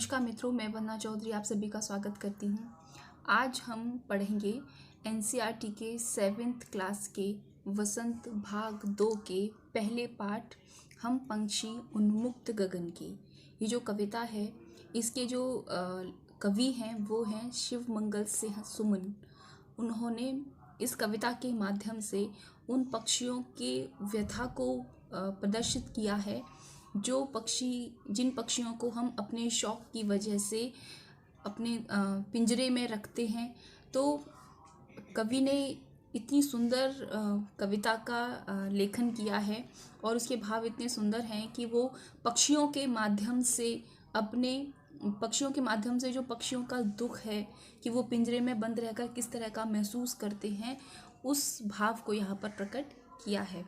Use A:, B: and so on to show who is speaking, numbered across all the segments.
A: नमस्कार मित्रों, मैं वंदना चौधरी आप सभी का स्वागत करती हूँ। आज हम पढ़ेंगे एनसीईआरटी के 7th क्लास के वसंत भाग 2 के पहले पाठ हम पंछी उन्मुक्त गगन की। ये जो कविता है, इसके जो कवि हैं वो हैं शिव मंगल सिंह सुमन। उन्होंने इस कविता के माध्यम से उन पक्षियों के व्यथा को प्रदर्शित किया है जिन पक्षियों को हम अपने शौक की वजह से अपने पिंजरे में रखते हैं। तो कवि ने इतनी सुंदर कविता का लेखन किया है और उसके भाव इतने सुंदर हैं कि वो पक्षियों के माध्यम से जो पक्षियों का दुख है कि वो पिंजरे में बंद रहकर किस तरह का महसूस करते हैं, उस भाव को यहाँ पर प्रकट किया है।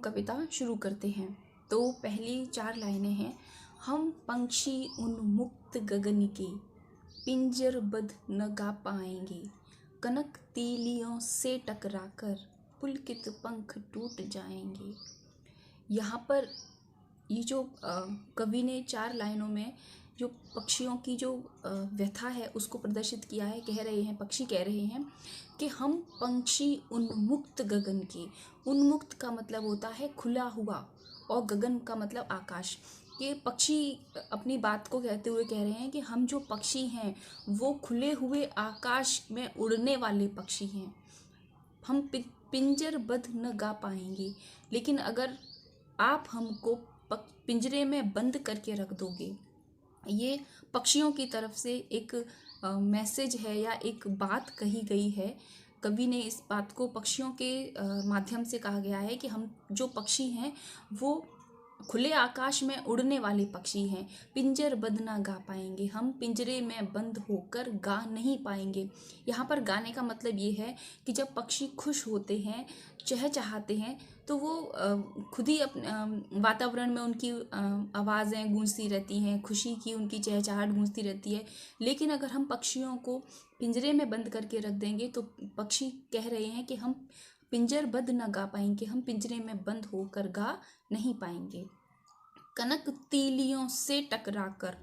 A: कविता शुरू करते हैं। तो पहली 4 लाइनें हैं। हम पंछी उन्मुक्त गगन के, पिंजरबद्ध न गा पाएंगे, कनक तीलियों से टकराकर पुलकित पंख टूट जाएंगे। यहाँ पर ये जो कवि ने 4 लाइनों में जो पक्षियों की जो व्यथा है उसको प्रदर्शित किया है। पक्षी कह रहे हैं कि हम पंछी उन्मुक्त गगन के। उन्मुक्त का मतलब होता है खुला हुआ और गगन का मतलब आकाश। ये पक्षी अपनी बात को कहते हुए कह रहे हैं कि हम जो पक्षी हैं वो खुले हुए आकाश में उड़ने वाले पक्षी हैं। हम पिंजरबद्ध न गा पाएंगे, लेकिन अगर आप हमको पिंजरे में बंद करके रख दोगे। ये पक्षियों की तरफ से एक मैसेज है या एक बात कही गई है। कवि ने इस बात को पक्षियों के माध्यम से कहा गया है कि हम जो पक्षी हैं वो खुले आकाश में उड़ने वाले पक्षी हैं। पिंजरबद्ध ना गा पाएंगे, हम पिंजरे में बंद होकर गा नहीं पाएंगे। यहाँ पर गाने का मतलब ये है कि जब पक्षी खुश होते हैं, चहचहाते हैं, तो वो खुद ही अपने वातावरण में उनकी आवाज़ें गूंजती रहती हैं, खुशी की उनकी चहचहाट गूंजती रहती है। लेकिन अगर हम पक्षियों को पिंजरे में बंद करके रख देंगे तो पक्षी कह रहे हैं कि हम पिंजरबद्ध न गा पाएंगे, हम पिंजरे में बंद होकर गा नहीं पाएंगे। कनक तीलियों से टकराकर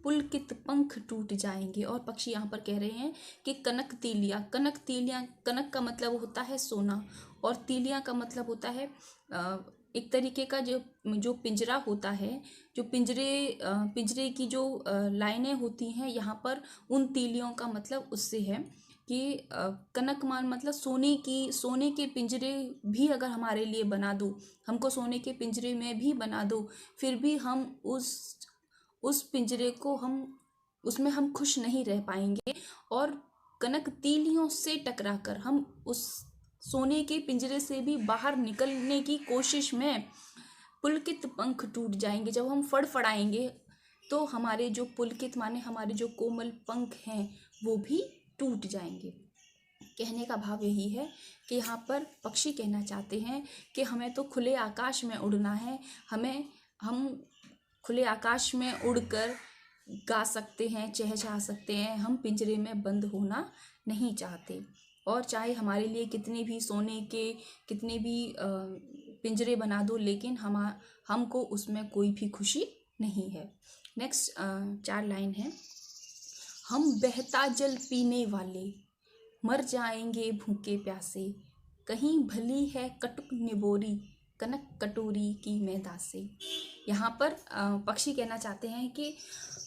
A: पुलकित पंख टूट जाएंगे। और पक्षी यहाँ पर कह रहे हैं कि कनक तीलियाँ, कनक का मतलब होता है सोना और तीलियाँ का मतलब होता है एक तरीके का जो पिंजरा होता है, जो पिंजरे की जो लाइनें होती हैं, यहाँ पर उन तीलियों का मतलब उससे है कि कनक मान मतलब सोने के पिंजरे भी अगर हमारे लिए बना दो, हमको सोने के पिंजरे में भी बना दो, फिर भी हम उस पिंजरे को उसमें हम खुश नहीं रह पाएंगे। और कनक तीलियों से टकराकर हम उस सोने के पिंजरे से भी बाहर निकलने की कोशिश में पुलकित पंख टूट जाएंगे। जब हम फड़फड़ाएंगे तो हमारे जो पुलकित माने हमारे जो कोमल पंख हैं वो भी टूट जाएंगे। कहने का भाव यही है कि यहाँ पर पक्षी कहना चाहते हैं कि हमें तो खुले आकाश में उड़ना है, हम खुले आकाश में उड़कर गा सकते हैं, चहचहा सकते हैं, हम पिंजरे में बंद होना नहीं चाहते। और चाहे हमारे लिए कितने भी सोने के कितने भी पिंजरे बना दो, लेकिन हमको उसमें कोई भी खुशी नहीं है। नेक्स्ट 4 लाइन है। हम बहता जल पीने वाले, मर जाएंगे भूखे प्यासे, कहीं भली है कटुक निबोरी, कनक कटोरी की मैदा से। यहाँ पर पक्षी कहना चाहते हैं कि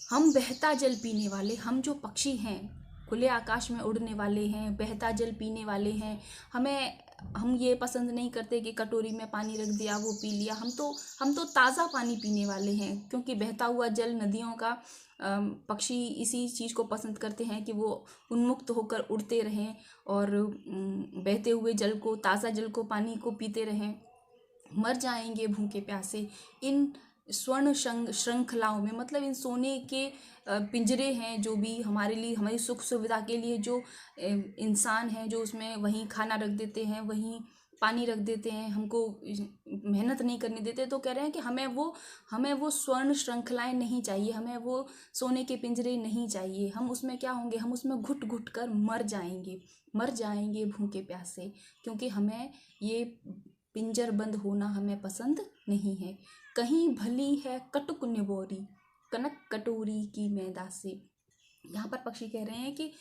A: हम बहता जल पीने वाले, हम जो पक्षी हैं खुले आकाश में उड़ने वाले हैं, बहता जल पीने वाले हैं। हम ये पसंद नहीं करते कि कटोरी में पानी रख दिया वो पी लिया। हम तो ताज़ा पानी पीने वाले हैं, क्योंकि बहता हुआ जल नदियों का पक्षी इसी चीज़ को पसंद करते हैं कि वो उन्मुक्त होकर उड़ते रहें और बहते हुए जल को, ताज़ा जल को, पानी को पीते रहें। मर जाएंगे भूखे प्यासे। इन स्वर्ण श्रृंखलाओं में मतलब इन सोने के पिंजरे हैं जो भी हमारे लिए, हमारी सुख सुविधा के लिए जो इंसान हैं जो उसमें वहीं खाना रख देते हैं, वहीं पानी रख देते हैं, हमको मेहनत नहीं करने देते। तो कह रहे हैं कि हमें वो स्वर्ण श्रृंखलाएं नहीं चाहिए, हमें वो सोने के पिंजरे नहीं चाहिए। हम उसमें क्या होंगे, हम उसमें घुट घुट कर मर जाएंगे भूखे प्यासे, क्योंकि हमें ये पिंजर बंद होना हमें पसंद नहीं है। कहीं भली है कटुक निबोरी, कनक कटोरी की मैदा से। यहाँ पर पक्षी कह रहे हैं कि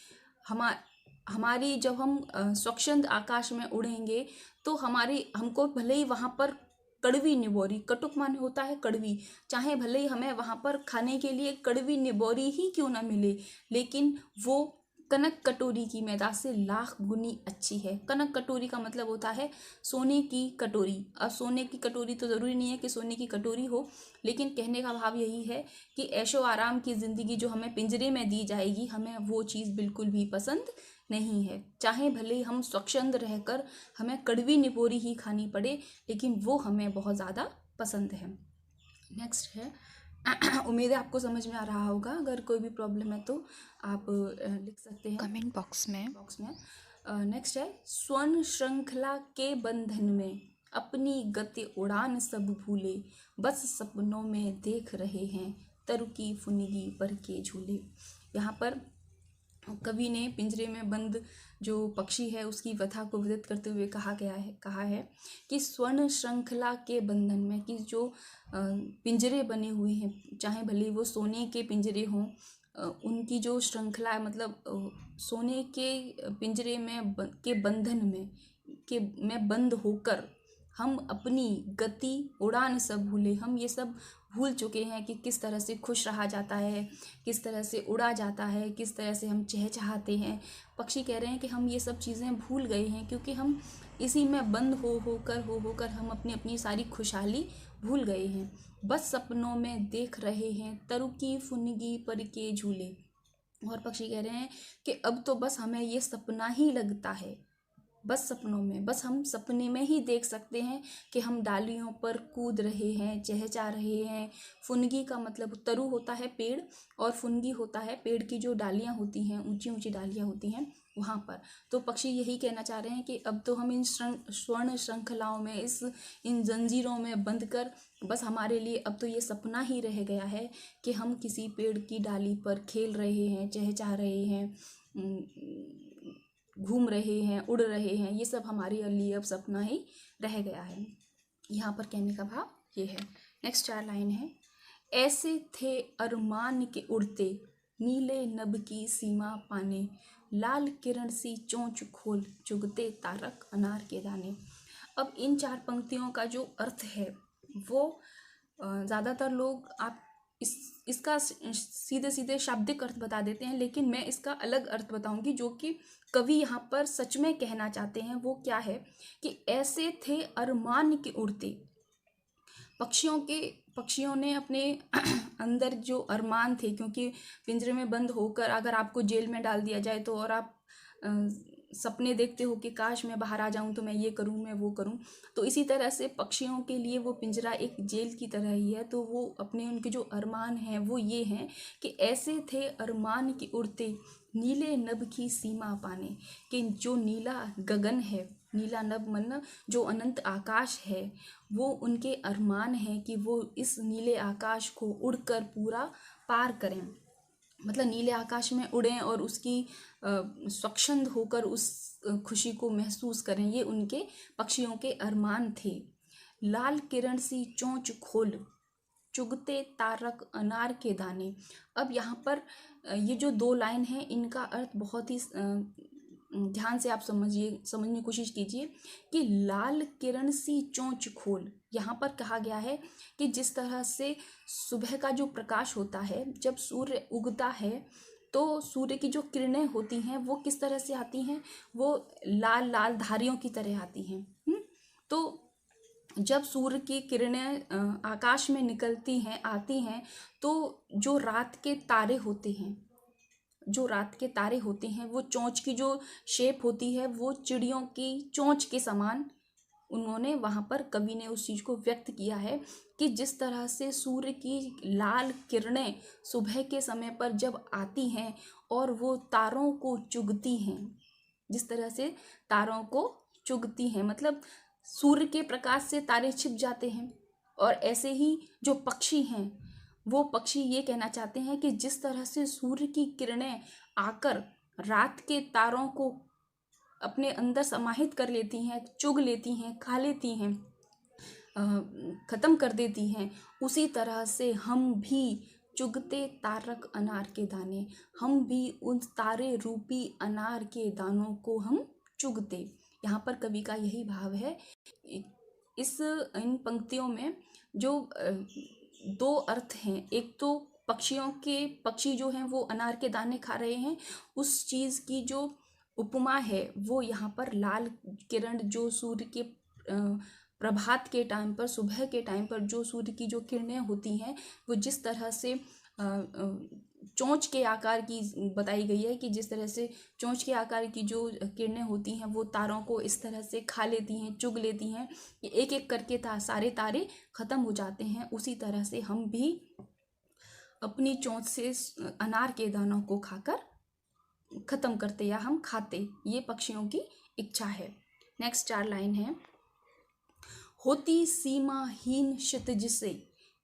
A: हमारी जब हम स्वच्छंद आकाश में उड़ेंगे तो हमको भले ही वहाँ पर कड़वी निबोरी, कटुक माने होता है कड़वी, चाहे भले ही हमें वहाँ पर खाने के लिए कड़वी निबोरी ही क्यों ना मिले, लेकिन वो कनक कटोरी की मैदा से लाख गुनी अच्छी है। कनक कटोरी का मतलब होता है सोने की कटोरी। अब सोने की कटोरी तो ज़रूरी नहीं है कि सोने की कटोरी हो, लेकिन कहने का भाव यही है कि ऐशो आराम की ज़िंदगी जो हमें पिंजरे में दी जाएगी, हमें वो चीज़ बिल्कुल भी पसंद नहीं है। चाहे भले ही हम स्वच्छंद रहकर हमें कड़वी निपोरी ही खानी पड़े, लेकिन वो हमें बहुत ज़्यादा पसंद है। नेक्स्ट है उम्मीद है आपको समझ में आ रहा होगा। अगर कोई भी प्रॉब्लम है तो आप लिख सकते हैं
B: कमेंट बॉक्स में।
A: नेक्स्ट है स्वर्ण श्रृंखला के बंधन में अपनी गति उड़ान सब भूले, बस सपनों में देख रहे हैं तरुकी फुनगी पर के झूले। यहाँ पर कवि ने पिंजरे में बंद जो पक्षी है उसकी व्यथा को व्यक्त करते हुए कहा है कि स्वर्ण श्रृंखला के बंधन में, कि जो पिंजरे बने हुए हैं, चाहे भले वो सोने के पिंजरे हों, उनकी जो श्रृंखला है, मतलब सोने के पिंजरे में के बंधन में बंद होकर हम अपनी गति उड़ान सब भूले। हम ये सब भूल चुके हैं कि किस तरह से खुश रहा जाता है, किस तरह से उड़ा जाता है, किस तरह से हम चहचहाते हैं। पक्षी कह रहे हैं कि हम ये सब चीज़ें भूल गए हैं, क्योंकि हम इसी में बंद होकर हम अपनी सारी खुशहाली भूल गए हैं। बस सपनों में देख रहे हैं तरुकी फुनगी पर के झूले। और पक्षी कह रहे हैं कि अब तो बस हमें ये सपना ही लगता है, बस सपनों में, बस हम सपने में ही देख सकते हैं कि हम डालियों पर कूद रहे हैं, चहचहा रहे हैं। फुनगी का मतलब तरु होता है पेड़, और फुनगी होता है पेड़ की जो डालियाँ होती हैं, ऊंची ऊंची डालियाँ होती हैं वहाँ पर। तो पक्षी यही कहना चाह रहे हैं कि अब तो हम इन स्वर्ण श्रृंखलाओं में, इन जंजीरों में बंद कर, बस हमारे लिए अब तो ये सपना ही रह गया है कि हम किसी पेड़ की डाली पर खेल रहे हैं, चहचहा रहे हैं, घूम रहे हैं, उड़ रहे हैं। ये सब हमारे लिए अब सपना ही रह गया है। यहाँ पर कहने का भाव ये है। नेक्स्ट 4 लाइन है, ऐसे थे अरमान के उड़ते नीले नभ की सीमा पाने, लाल किरण सी चोंच खोल चुगते तारक अनार के दाने। अब इन 4 पंक्तियों का जो अर्थ है वो ज़्यादातर लोग आप इसका सीधे सीधे शाब्दिक अर्थ बता देते हैं, लेकिन मैं इसका अलग अर्थ बताऊंगी जो कि कवि यहाँ पर सच में कहना चाहते हैं। वो क्या है कि ऐसे थे अरमान के उड़ते। पक्षियों ने अपने अंदर जो अरमान थे, क्योंकि पिंजरे में बंद होकर अगर आपको जेल में डाल दिया जाए तो, और आप सपने देखते हो कि काश मैं बाहर आ जाऊं तो मैं ये करूं, मैं वो करूं, तो इसी तरह से पक्षियों के लिए वो पिंजरा एक जेल की तरह ही है। तो वो उनके जो अरमान हैं वो ये हैं कि ऐसे थे अरमान के उड़ते नीले नभ की सीमा पाने, कि जो नीला गगन है, नीला नभ मतलब जो अनंत आकाश है, वो उनके अरमान है कि वो इस नीले आकाश को उड़कर पूरा पार करें। मतलब नीले आकाश में उड़ें और उसकी स्वच्छंद होकर उस खुशी को महसूस करें। ये उनके पक्षियों के अरमान थे। लाल किरण सी चोंच खोल चुगते तारक अनार के दाने। अब यहाँ पर ये जो 2 लाइन है इनका अर्थ बहुत ही ध्यान से आप समझने की कोशिश कीजिए कि लाल किरण सी चोंच खोल, यहाँ पर कहा गया है कि जिस तरह से सुबह का जो प्रकाश होता है, जब सूर्य उगता है तो सूर्य की जो किरणें होती हैं वो किस तरह से आती हैं, वो लाल लाल धारियों की तरह आती हैं। तो जब सूर्य की किरणें आकाश में निकलती हैं, आती हैं, तो जो रात के तारे होते हैं वो चोंच की जो शेप होती है वो चिड़ियों की चोंच के समान, उन्होंने वहाँ पर कवि ने उस चीज़ को व्यक्त किया है कि जिस तरह से सूर्य की लाल किरणें सुबह के समय पर जब आती हैं और वो तारों को चुगती हैं, जिस तरह से तारों को चुगती हैं, मतलब सूर्य के प्रकाश से तारे छिप जाते हैं। और ऐसे ही जो पक्षी हैं, वो पक्षी ये कहना चाहते हैं कि जिस तरह से सूर्य की किरणें आकर रात के तारों को अपने अंदर समाहित कर लेती हैं, चुग लेती हैं, खा लेती हैं, ख़त्म कर देती हैं, उसी तरह से हम भी चुगते तारक अनार के दाने, हम भी उन तारे रूपी अनार के दानों को हम चुगते। यहाँ पर कवि का यही भाव है। इन पंक्तियों में जो दो अर्थ हैं, एक तो पक्षी जो हैं वो अनार के दाने खा रहे हैं, उस चीज़ की जो उपमा है वो यहाँ पर लाल किरण जो सूर्य के प्रभात के टाइम पर, सुबह के टाइम पर जो सूर्य की जो किरणें होती हैं वो जिस तरह से चोंच के आकार की बताई गई है कि जिस तरह से चोंच के आकार की जो किरणें होती हैं वो तारों को इस तरह से खा लेती हैं, चुग लेती हैं, एक एक करके सारे तारे खत्म हो जाते हैं। उसी तरह से हम भी अपनी चोंच से अनार के दानों को खाकर खत्म करते या हम खाते, ये पक्षियों की इच्छा है। नेक्स्ट 4 लाइन है। होती सीमाहीन क्षितिज से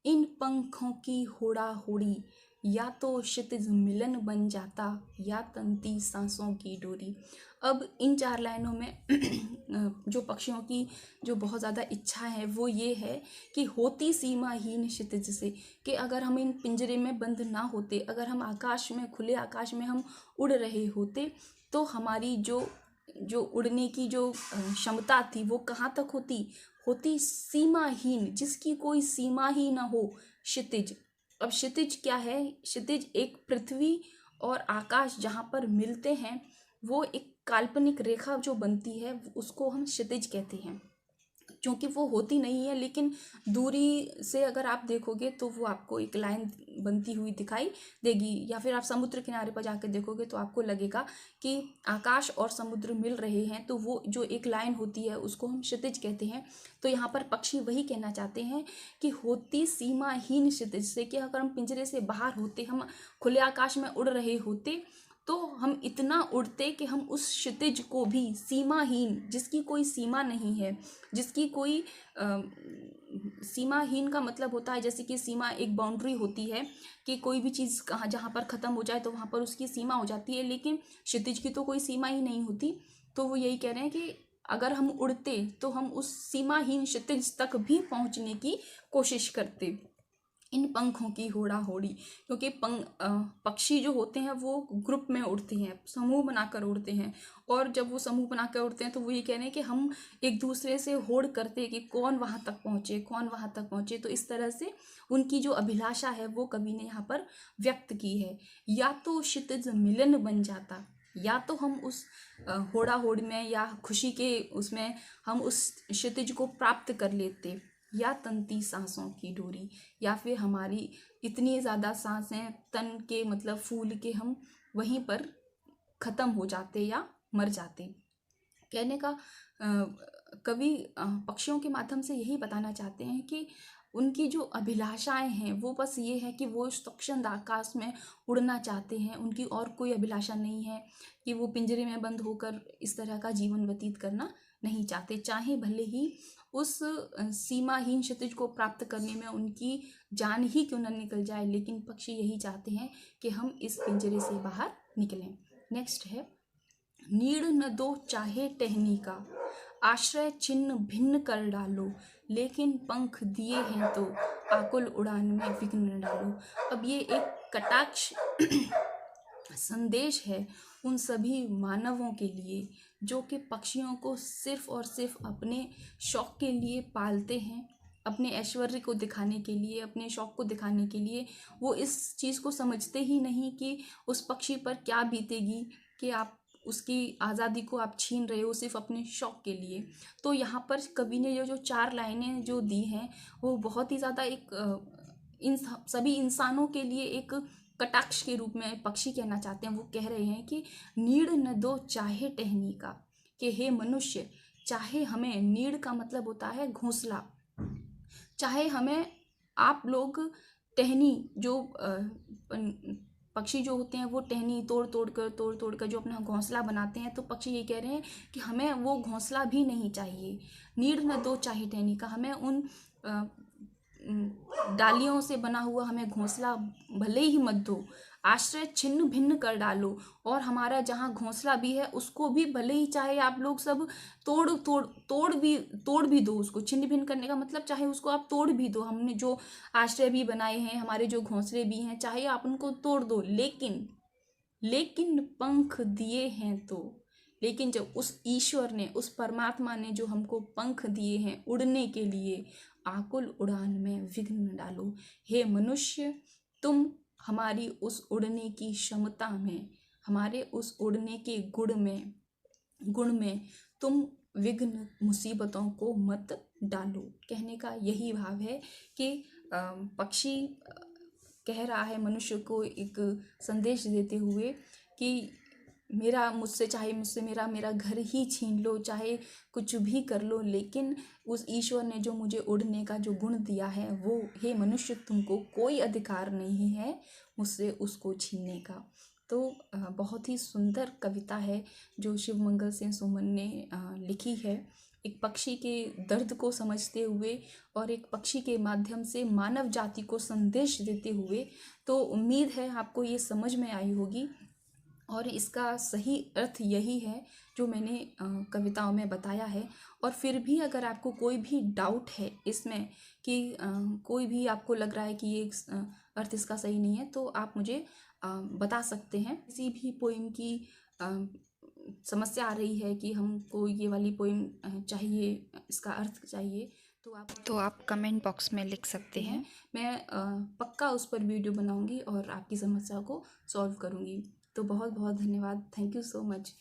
A: इन पंखों की होड़ा होड़ी, या तो क्षितिज मिलन बन जाता या तंती सांसों की डोरी। अब इन 4 लाइनों में जो पक्षियों की जो बहुत ज़्यादा इच्छा है वो ये है कि होती सीमाहीन क्षितिज से, कि अगर हम इन पिंजरे में बंद ना होते, अगर हम आकाश में, खुले आकाश में हम उड़ रहे होते, तो हमारी जो उड़ने की जो क्षमता थी वो कहाँ तक होती सीमाहीन, जिसकी कोई सीमा ही ना हो, क्षितिज। अब क्षितिज क्या है? क्षितिज एक पृथ्वी और आकाश जहाँ पर मिलते हैं, वो एक काल्पनिक रेखा जो बनती है उसको हम क्षितिज कहते हैं, क्योंकि वो होती नहीं है, लेकिन दूरी से अगर आप देखोगे तो वो आपको एक लाइन बनती हुई दिखाई देगी, या फिर आप समुद्र किनारे पर जाकर देखोगे तो आपको लगेगा कि आकाश और समुद्र मिल रहे हैं, तो वो जो एक लाइन होती है उसको हम क्षितिज कहते हैं। तो यहाँ पर पक्षी वही कहना चाहते हैं कि होती सीमाहीन क्षितिज से, कि अगर हम पिंजरे से बाहर होते, हम खुले आकाश में उड़ रहे होते, तो हम इतना उड़ते कि हम उस क्षितिज को भी सीमाहीन, जिसकी कोई सीमा नहीं है, जिसकी कोई सीमाहीन का मतलब होता है जैसे कि सीमा एक बाउंड्री होती है कि कोई भी चीज़ कहाँ जहाँ पर ख़त्म हो जाए तो वहाँ पर उसकी सीमा हो जाती है, लेकिन क्षितिज की तो कोई सीमा ही नहीं होती। तो वो यही कह रहे हैं कि अगर हम उड़ते तो हम उस सीमाहीन क्षितिज तक भी पहुँचने की कोशिश करते इन पंखों की होड़ा होड़ी, क्योंकि पक्षी जो होते हैं वो ग्रुप में उड़ते हैं, समूह बनाकर उड़ते हैं, और जब वो समूह बनाकर उड़ते हैं तो वो ये कह रहे हैं कि हम एक दूसरे से होड़ करते हैं कि कौन वहाँ तक पहुँचे, कौन वहाँ तक पहुँचे। तो इस तरह से उनकी जो अभिलाषा है वो कवि ने यहाँ पर व्यक्त की है। या तो क्षितिज मिलन बन जाता, या तो हम उस होड़ा होड़ में या खुशी के उसमें हम उस क्षितिज को प्राप्त कर लेते, या तंती सांसों की डोरी, या फिर हमारी इतनी ज़्यादा सांसें तन के मतलब फूल के हम वहीं पर ख़त्म हो जाते या मर जाते। कहने का कवि पक्षियों के माध्यम से यही बताना चाहते हैं कि उनकी जो अभिलाषाएं हैं वो बस ये है कि वो स्वच्छंद आकाश में उड़ना चाहते हैं, उनकी और कोई अभिलाषा नहीं है कि वो पिंजरे में बंद होकर इस तरह का जीवन व्यतीत करना नहीं चाहते, चाहे भले ही उस सीमाहीन क्षितिज को प्राप्त करने में उनकी जान ही क्यों न निकल जाए, लेकिन पक्षी यही चाहते हैं कि हम इस पिंजरे से बाहर निकलें। नेक्स्ट है, नीड़ न दो चाहे टहनी का, आश्रय चिन्ह भिन्न कर डालो, लेकिन पंख दिए हैं तो आकुल उड़ान में विघ्न न डालो। अब ये एक कटाक्ष संदेश है उन सभी मानवों के लिए जो कि पक्षियों को सिर्फ और सिर्फ अपने शौक के लिए पालते हैं, अपने ऐश्वर्य को दिखाने के लिए, अपने शौक को दिखाने के लिए। वो इस चीज़ को समझते ही नहीं कि उस पक्षी पर क्या बीतेगी, कि आप उसकी आज़ादी को आप छीन रहे हो सिर्फ अपने शौक के लिए। तो यहाँ पर कवि ने जो 4 लाइनें जो दी हैं वो बहुत ही ज़्यादा एक इन सभी इंसानों के लिए एक कटाक्ष के रूप में पक्षी कहना चाहते हैं। वो कह रहे हैं कि नीड़ न दो चाहे टहनी का, कि हे मनुष्य, चाहे हमें, नीड़ का मतलब होता है घोंसला, चाहे हमें आप लोग टहनी जो पक्षी जो होते हैं वो टहनी तोड़ तोड़ कर जो अपना घोंसला बनाते हैं, तो पक्षी ये कह रहे हैं कि हमें वो घोंसला भी नहीं चाहिए। नीड़ न दो चाहे टहनी का, हमें उन डालियों से बना हुआ हमें घोंसला भले ही मत दो, आश्रय छिन्न भिन्न कर डालो, और हमारा जहाँ घोंसला भी है उसको भी भले ही चाहे आप लोग सब तोड़ भी दो। उसको छिन्न भिन्न करने का मतलब चाहे उसको आप तोड़ भी दो, हमने जो आश्रय भी बनाए हैं, हमारे जो घोंसले भी हैं, चाहे आप उनको तोड़ दो, लेकिन पंख दिए हैं तो, लेकिन जब उस ईश्वर ने, उस परमात्मा ने जो हमको पंख दिए हैं उड़ने के लिए, आकुल उड़ान में विघ्न न डालो। हे मनुष्य, तुम हमारी उस उड़ने की क्षमता में, हमारे उस उड़ने के गुण में तुम विघ्न, मुसीबतों को मत डालो। कहने का यही भाव है कि पक्षी कह रहा है मनुष्य को एक संदेश देते हुए कि मुझसे मेरा घर ही छीन लो, चाहे कुछ भी कर लो, लेकिन उस ईश्वर ने जो मुझे उड़ने का जो गुण दिया है, वो, हे मनुष्य, तुमको कोई अधिकार नहीं है मुझसे उसको छीनने का। तो बहुत ही सुंदर कविता है जो शिवमंगल सिंह सुमन ने लिखी है, एक पक्षी के दर्द को समझते हुए और एक पक्षी के माध्यम से मानव जाति को संदेश देते हुए। तो उम्मीद है आपको ये समझ में आई होगी, और इसका सही अर्थ यही है जो मैंने कविताओं में बताया है। और फिर भी अगर आपको कोई भी डाउट है इसमें कि कोई भी आपको लग रहा है कि ये अर्थ इसका सही नहीं है, तो आप मुझे बता सकते हैं। किसी भी पोइम की समस्या आ रही है कि हमको ये वाली पोइम चाहिए, इसका अर्थ चाहिए, तो आप कमेंट बॉक्स में लिख सकते हैं। मैं पक्का उस पर वीडियो बनाऊंगी और आपकी समस्या को सॉल्व करूंगी। तो बहुत बहुत धन्यवाद। Thank you so much.